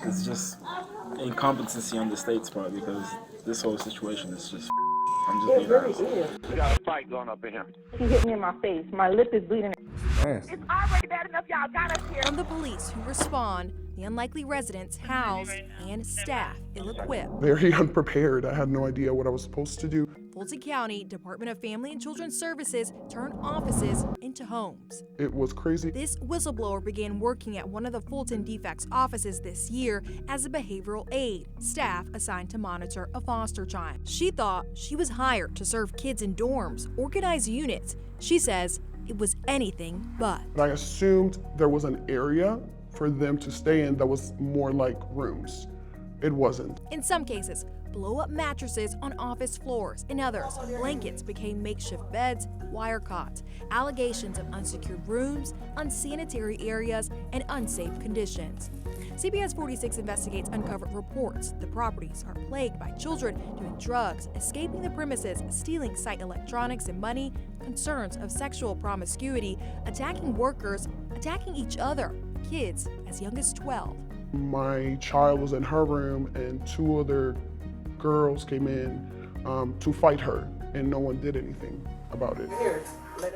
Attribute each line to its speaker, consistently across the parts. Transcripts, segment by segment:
Speaker 1: It's just incompetency on the state's part because this whole situation is just. I'm just being honest.
Speaker 2: We got a fight going up in here.
Speaker 3: He hit me in my face. My lip is bleeding.
Speaker 4: It's already bad enough y'all got us here.
Speaker 5: From the police who respond, the unlikely residents housed and staff ill-equipped.
Speaker 6: Very unprepared. I had no idea what I was supposed to do.
Speaker 5: Fulton County Department of Family and Children's Services turned offices into homes.
Speaker 6: It was crazy.
Speaker 5: This whistleblower began working at one of the Fulton DFAC's offices this year as a behavioral aide, staff assigned to monitor a foster child. She thought she was hired to serve kids in dorms, organize units. She says it was anything but.
Speaker 6: I assumed there was an area for them to stay in that was more like rooms. It wasn't.
Speaker 5: In some cases, blow-up mattresses on office floors. In others, blankets became makeshift beds, wire cots. Allegations of unsecured rooms, unsanitary areas, and unsafe conditions. CBS 46 Investigates uncovered reports the properties are plagued by children doing drugs, escaping the premises, stealing site electronics and money, concerns of sexual promiscuity, attacking workers, attacking each other, kids as young as 12.
Speaker 6: My child was in her room and two other girls came in to fight her, and no one did anything about it.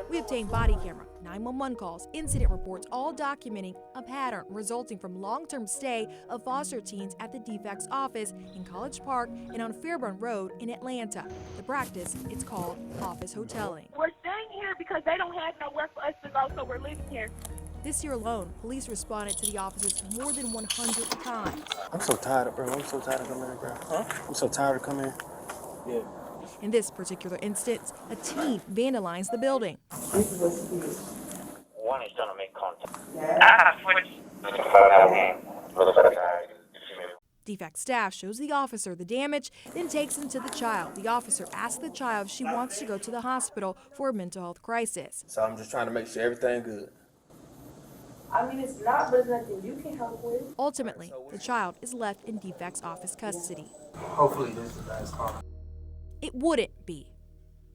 Speaker 5: We obtained body camera, 911 calls, incident reports, all documenting a pattern resulting from long-term stay of foster teens at the DFAC's office in College Park and on Fairburn Road in Atlanta. The practice, it's called office hoteling.
Speaker 4: We're staying here because they don't have nowhere for us to go, so we're living here.
Speaker 5: This year alone, police responded to the offices more than 100 times.
Speaker 7: I'm so tired, bro. I'm so tired of coming here, bro. Huh? I'm so tired of coming here. Yeah.
Speaker 5: In this particular instance, a teen vandalized the building.
Speaker 2: One is trying to make contact.
Speaker 5: DFAC staff shows the officer the damage, then takes him to the child. The officer asks the child if she wants to go to the hospital for a mental health crisis.
Speaker 7: So I'm just trying to make sure everything good.
Speaker 3: I mean, it's not, but it's nothing you can help with.
Speaker 5: Ultimately, the child is left in DFAC's office custody.
Speaker 7: Hopefully this is the last call.
Speaker 5: It wouldn't be.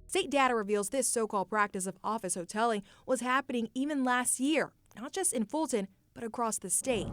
Speaker 5: State data reveals this so-called practice of office hoteling was happening even last year, not just in Fulton, but across the state.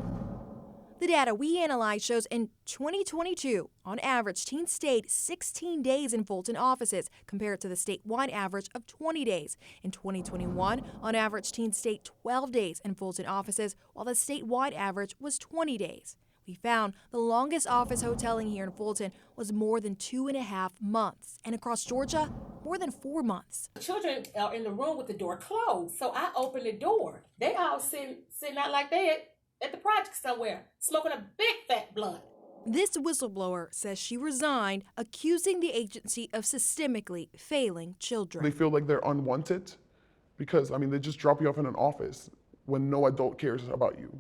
Speaker 5: The data we analyzed shows in 2022, on average, teens stayed 16 days in Fulton offices compared to the statewide average of 20 days. In 2021, on average, teens stayed 12 days in Fulton offices, while the statewide average was 20 days. We found the longest office hoteling here in Fulton was more than 2.5 months, and across Georgia, more than 4 months.
Speaker 8: Children are in the room with the door closed, so I open the door. They all sitting out like that at the project somewhere, smoking a big fat blunt.
Speaker 5: This whistleblower says she resigned, accusing the agency of systemically failing children.
Speaker 6: They feel like they're unwanted because, I mean, they just drop you off in an office when no adult cares about you.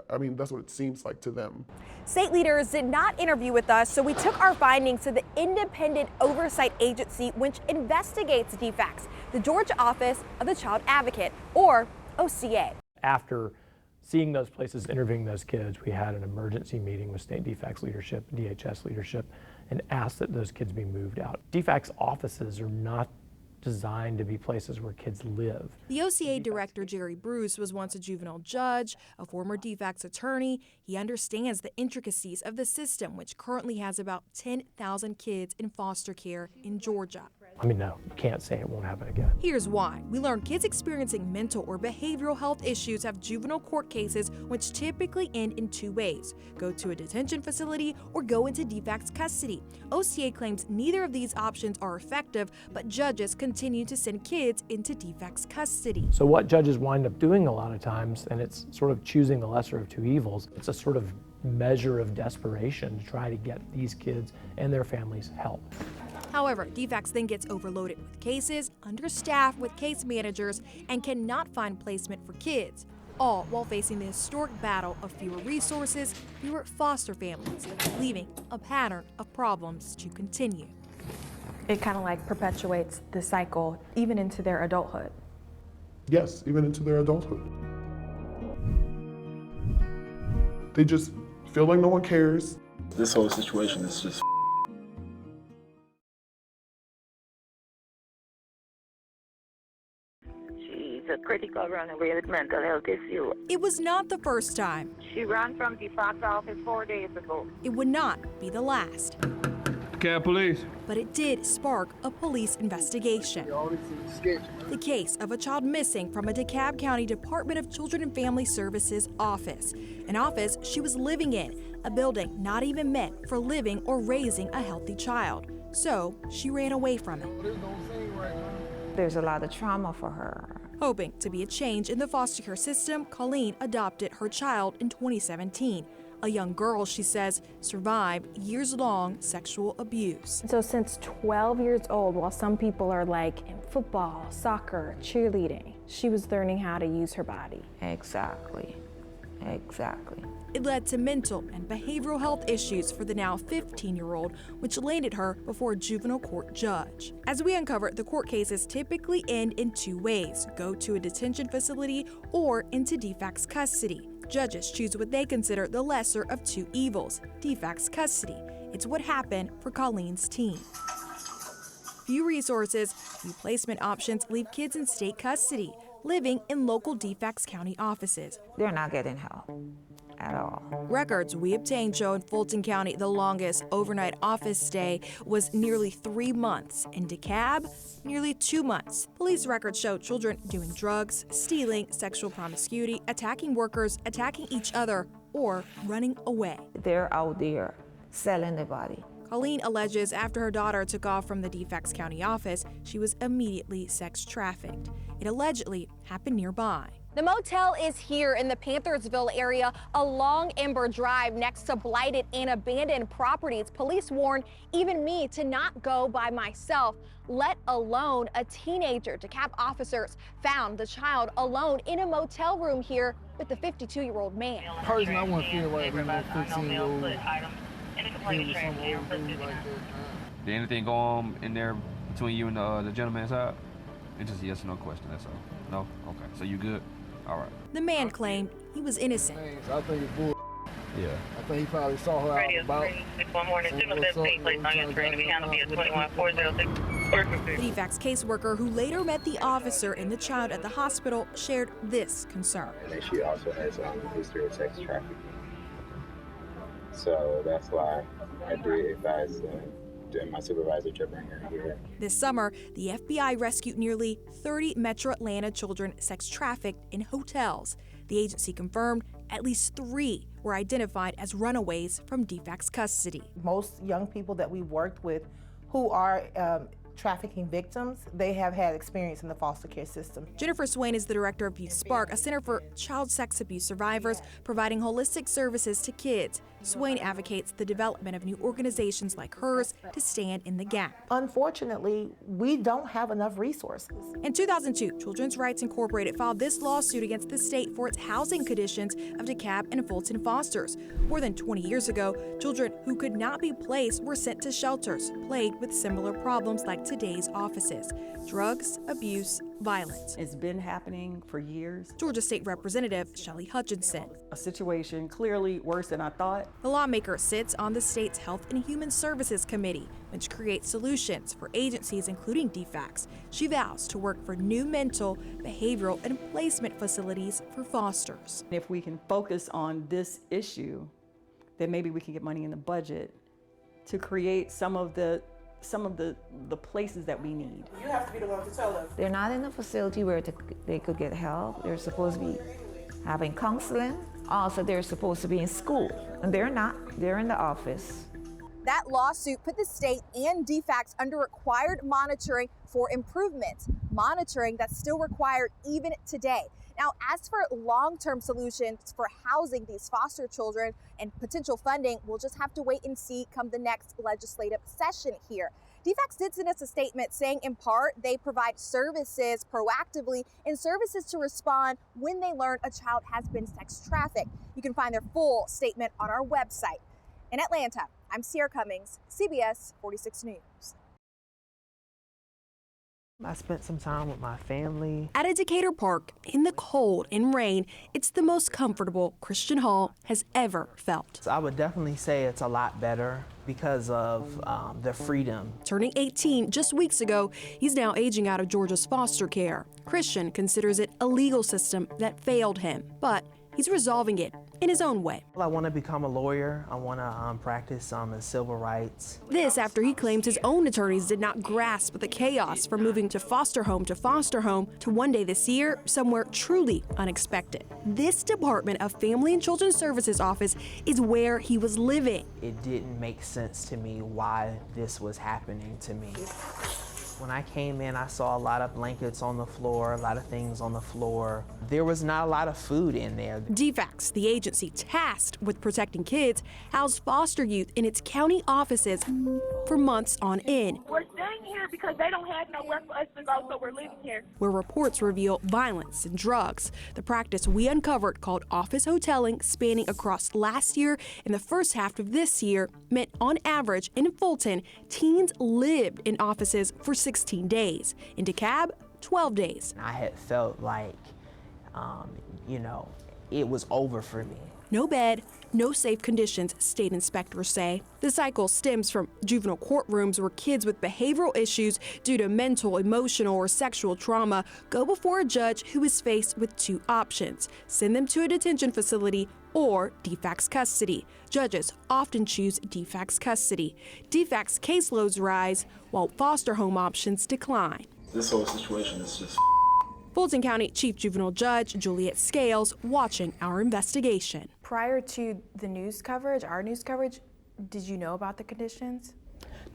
Speaker 6: I mean, that's what it seems like to them.
Speaker 9: State leaders did not interview with us, so we took our findings to the Independent Oversight Agency, which investigates DFACs, the Georgia Office of the Child Advocate, or OCA.
Speaker 10: After seeing those places, interviewing those kids, we had an emergency meeting with state DFAC's leadership, DHS leadership, and asked that those kids be moved out. DFAC's offices are not designed to be places where kids live.
Speaker 5: The OCA director, Jerry Bruce, was once a juvenile judge, a former DFAC's attorney. He understands the intricacies of the system, which currently has about 10,000 kids in foster care in Georgia.
Speaker 10: I mean, no, you can't say it won't happen again.
Speaker 5: Here's why. We learned kids experiencing mental or behavioral health issues have juvenile court cases which typically end in two ways: go to a detention facility or go into DFAC's custody. OCA claims neither of these options are effective, but judges continue to send kids into DFAC's custody.
Speaker 10: So what judges wind up doing a lot of times, and it's sort of choosing the lesser of two evils, it's a sort of measure of desperation to try to get these kids and their families help.
Speaker 5: However, DFACS then gets overloaded with cases, understaffed with case managers, and cannot find placement for kids, all while facing the historic battle of fewer resources, fewer foster families, leaving a pattern of problems to continue.
Speaker 11: It kind of like perpetuates the cycle even into their adulthood.
Speaker 6: Yes, even into their adulthood. They just feel like no one cares.
Speaker 1: This whole situation is just.
Speaker 3: She's a critical
Speaker 4: also running with mental health issue.
Speaker 5: It was not the first time.
Speaker 4: She ran from the DFAC's office 4 days ago.
Speaker 5: It would not be the last.
Speaker 12: Cab police.
Speaker 5: But it did spark a police investigation. The case of a child missing from a DeKalb County Department of Children and Family Services office, an office she was living in, a building not even meant for living or raising a healthy child. So she ran away from it.
Speaker 13: There's a lot of trauma for her.
Speaker 5: Hoping to be a change in the foster care system, Colleen adopted her child in 2017. A young girl, she says, survived years-long sexual abuse.
Speaker 11: So since 12 years old, while some people are like in football, soccer, cheerleading, she was learning how to use her body.
Speaker 13: Exactly.
Speaker 5: It led to mental and behavioral health issues for the now 15-year-old, which landed her before a juvenile court judge. As we uncovered, the court cases typically end in two ways: go to a detention facility or into DFAC's custody. Judges choose what they consider the lesser of two evils, DFAC's custody. It's what happened for Colleen's teen. Few resources, few placement options leave kids in state custody, living in local DFAC's county offices.
Speaker 13: They're not getting help at all.
Speaker 5: Records we obtained show in Fulton County the longest overnight office stay was nearly 3 months. In DeKalb, nearly 2 months. Police records show children doing drugs, stealing, sexual promiscuity, attacking workers, attacking each other, or running away.
Speaker 13: They're out there selling their body.
Speaker 5: Colleen alleges after her daughter took off from the DFAC's county office, she was immediately sex trafficked. It allegedly happened nearby.
Speaker 9: The motel is here in the Panthersville area, along Ember Drive next to blighted and abandoned properties. Police warn even me to not go by myself, let alone a teenager. DeKalb officers found the child alone in a motel room here with the 52-year-old man.
Speaker 7: Personally, I wouldn't feel right being a 15-year-old.
Speaker 12: Did anything go on in there between you and the gentleman's side? It's just a yes or no question, that's all. No? Okay. So you good? All right.
Speaker 5: The man claimed he was innocent.
Speaker 7: I think it's bull.
Speaker 12: Yeah.
Speaker 7: I think he probably saw her out about.
Speaker 5: The DFAC's caseworker, who later met the officer and the child at the hospital, shared this concern.
Speaker 14: And then she also has a history of sex trafficking. So that's why I did advise my supervisor to bring her here.
Speaker 5: This summer, the FBI rescued nearly 30 Metro Atlanta children sex trafficked in hotels. The agency confirmed at least 3 were identified as runaways from DFAC's custody.
Speaker 15: Most young people that we worked with who are trafficking victims, they have had experience in the foster care system.
Speaker 5: Jennifer Swain is the director of Youth Spark, a center for child sex abuse survivors, providing holistic services to kids. Swain advocates the development of new organizations like hers to stand in the gap.
Speaker 15: Unfortunately, we don't have enough resources.
Speaker 5: In 2002, Children's Rights Incorporated filed this lawsuit against the state for its housing conditions of DeKalb and Fulton fosters. More than 20 years ago, children who could not be placed were sent to shelters, plagued with similar problems like today's offices: drugs, abuse, violence.
Speaker 16: It's been happening for years.
Speaker 5: Georgia State Representative Shelley Hutchinson.
Speaker 16: A situation clearly worse than I thought.
Speaker 5: The lawmaker sits on the state's Health and Human Services Committee, which creates solutions for agencies including DFAC's. She vows to work for new mental, behavioral, and placement facilities for fosters.
Speaker 16: If we can focus on this issue, then maybe we can get money in the budget to create some of the places that we need.
Speaker 15: You have to be the one to tell us.
Speaker 13: They're not in a facility where they could get help. They're supposed to be having counseling. Also, they're supposed to be in school, and they're not. They're in the office.
Speaker 9: That lawsuit put the state and DFACs under required monitoring for improvements, monitoring that's still required even today. Now, as for long-term solutions for housing these foster children and potential funding, we'll just have to wait and see come the next legislative session here. DFACs did send us a statement saying, in part, they provide services proactively and services to respond when they learn a child has been sex trafficked. You can find their full statement on our website. In Atlanta, I'm Sierra Cummings, CBS 46 News.
Speaker 17: I spent some time with my family.
Speaker 5: At a Decatur park, in the cold and rain, it's the most comfortable Christian Hall has ever felt.
Speaker 17: So I would definitely say it's a lot better because of the freedom.
Speaker 5: Turning 18 just weeks ago, he's now aging out of Georgia's foster care. Christian considers it a legal system that failed him, but he's resolving it in his own way.
Speaker 17: I want to become a lawyer. I want to practice in civil rights.
Speaker 5: This after he claims his own attorneys did not grasp the chaos from moving to foster home to one day this year, somewhere truly unexpected. This Department of Family and Children's Services office is where he was living.
Speaker 17: It didn't make sense to me why this was happening to me. When I came in, I saw a lot of blankets on the floor, a lot of things on the floor. There was not a lot of food in there.
Speaker 5: DFACS, the agency tasked with protecting kids, housed foster youth in its county offices for months on end.
Speaker 4: We're staying here because they don't have nowhere for us to go, so we're living here.
Speaker 5: Where reports reveal violence and drugs. The practice we uncovered, called office hoteling, spanning across last year and the first half of this year, meant on average in Fulton, teens lived in offices for 16 days. In DeKalb, 12 days.
Speaker 17: I had felt like, it was over for me.
Speaker 5: No bed, no safe conditions, state inspectors say. The cycle stems from juvenile courtrooms where kids with behavioral issues due to mental, emotional, or sexual trauma go before a judge who is faced with two options: send them to a detention facility or DFACS custody. Judges often choose DFACS custody. DFACS caseloads rise while foster home options decline.
Speaker 1: This whole situation is just
Speaker 5: Fulton County Chief Juvenile Judge Juliet Scales watching our investigation.
Speaker 11: Prior to the news coverage, our news coverage, did you know about the conditions?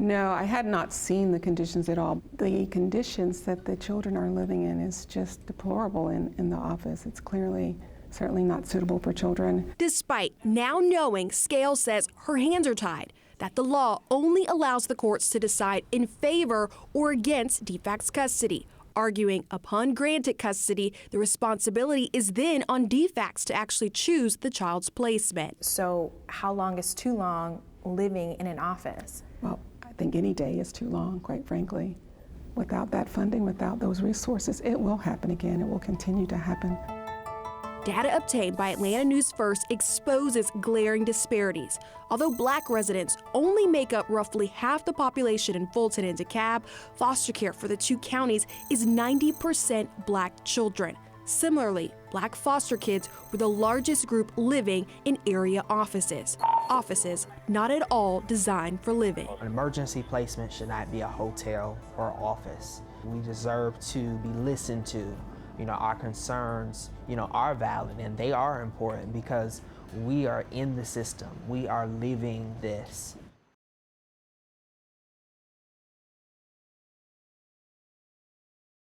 Speaker 18: No, I had not seen the conditions at all. The conditions that the children are living in is just deplorable in the office. It's clearly certainly not suitable for children.
Speaker 5: Despite now knowing, Scales says her hands are tied, that the law only allows the courts to decide in favor or against DFACS custody, arguing upon granted custody, the responsibility is then on DFACS to actually choose the child's placement.
Speaker 11: So how long is too long living in an office?
Speaker 18: Well, I think any day is too long, quite frankly. Without that funding, without those resources, it will happen again. It will continue to happen.
Speaker 5: Data obtained by Atlanta News First exposes glaring disparities. Although Black residents only make up roughly half the population in Fulton and DeKalb, foster care for the two counties is 90% Black children. Similarly, Black foster kids were the largest group living in area offices. Offices not at all designed for living.
Speaker 17: An emergency placement should not be a hotel or office. We deserve to be listened to. Our concerns, are valid, and they are important because we are in the system. We are living this.